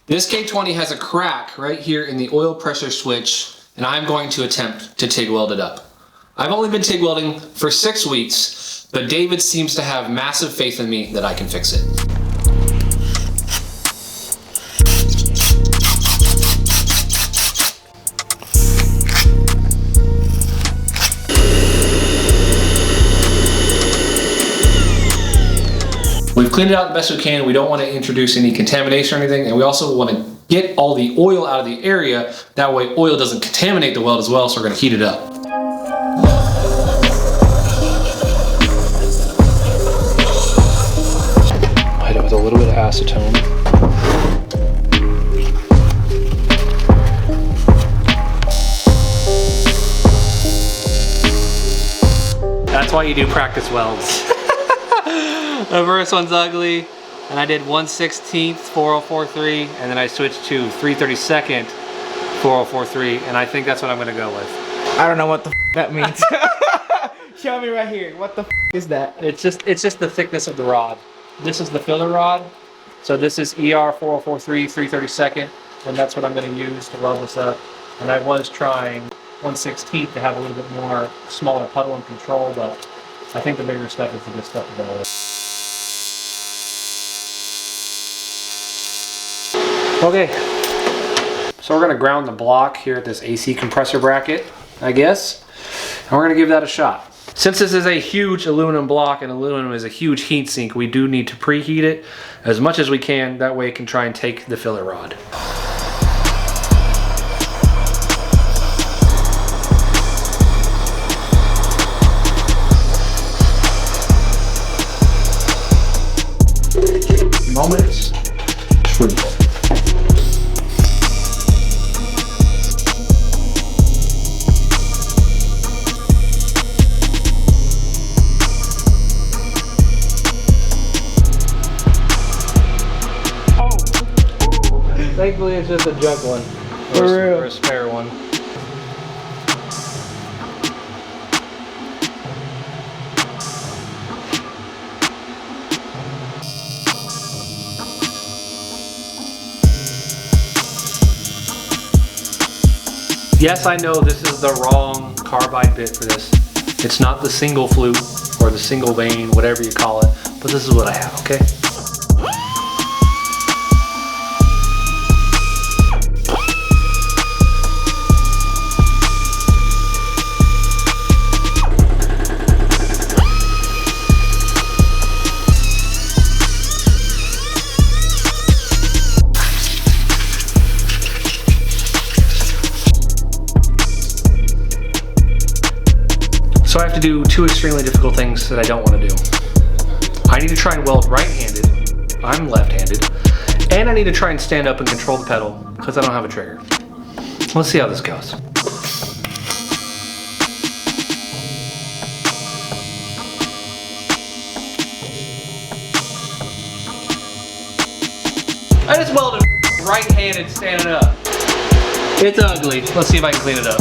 This K20 has a crack right here in the oil pressure switch, and I'm going to attempt to TIG weld it up. I've only been TIG welding for 6 weeks, but David seems to have massive faith in me that I can fix it. We've cleaned it out the best we can. We don't want to introduce any contamination or anything, and we also want to get all the oil out of the area. That way oil doesn't contaminate the weld as well, so we're going to heat it up. Hit it with a little bit of acetone. That's why you do practice welds. The first one's ugly, and I did 1/16 4043, and then I switched to 3/32 4043, and I think that's what I'm gonna go with. I don't know what the f that means. Show me right here. What the f is that? It's just the thickness of the rod. This is the filler rod, so this is ER 4043 3/32, and that's what I'm gonna use to weld this up. And I was trying 1/16 to have a little bit more smaller puddle and control, but I think the bigger stuff is the good stuff to go with. Okay, so we're gonna ground the block here at this AC compressor bracket, I guess, and we're gonna give that a shot. Since this is a huge aluminum block and aluminum is a huge heat sink, we do need to preheat it as much as we can. That way it can try and take the filler rod. Moments. Truth. Thankfully it's just a junk one. Or a spare one. Yes, I know this is the wrong carbide bit for this. It's not the single flute or the single vein, whatever you call it, but this is what I have, okay? So I have to do 2 extremely difficult things that I don't want to do. I need to try and weld right-handed. I'm left-handed. And I need to try and stand up and control the pedal because I don't have a trigger. Let's see how this goes. I just welded right-handed standing up. It's ugly. Let's see if I can clean it up.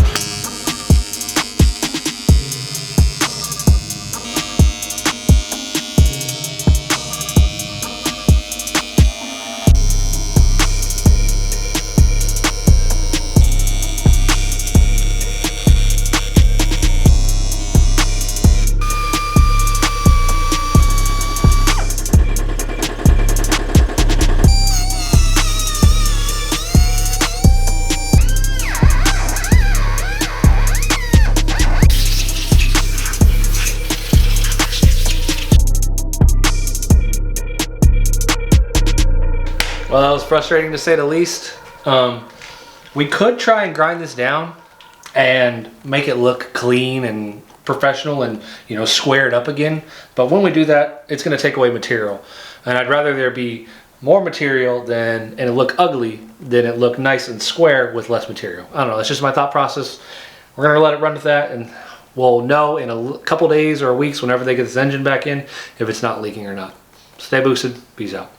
Well, that was frustrating to say the least. We could try and grind this down and make it look clean and professional and, you know, square it up again. But when we do that, it's going to take away material. And I'd rather there be more material and it look ugly than it look nice and square with less material. I don't know. That's just my thought process. We're going to let it run with that, and we'll know in a couple days or weeks whenever they get this engine back in if it's not leaking or not. Stay boosted. Peace out.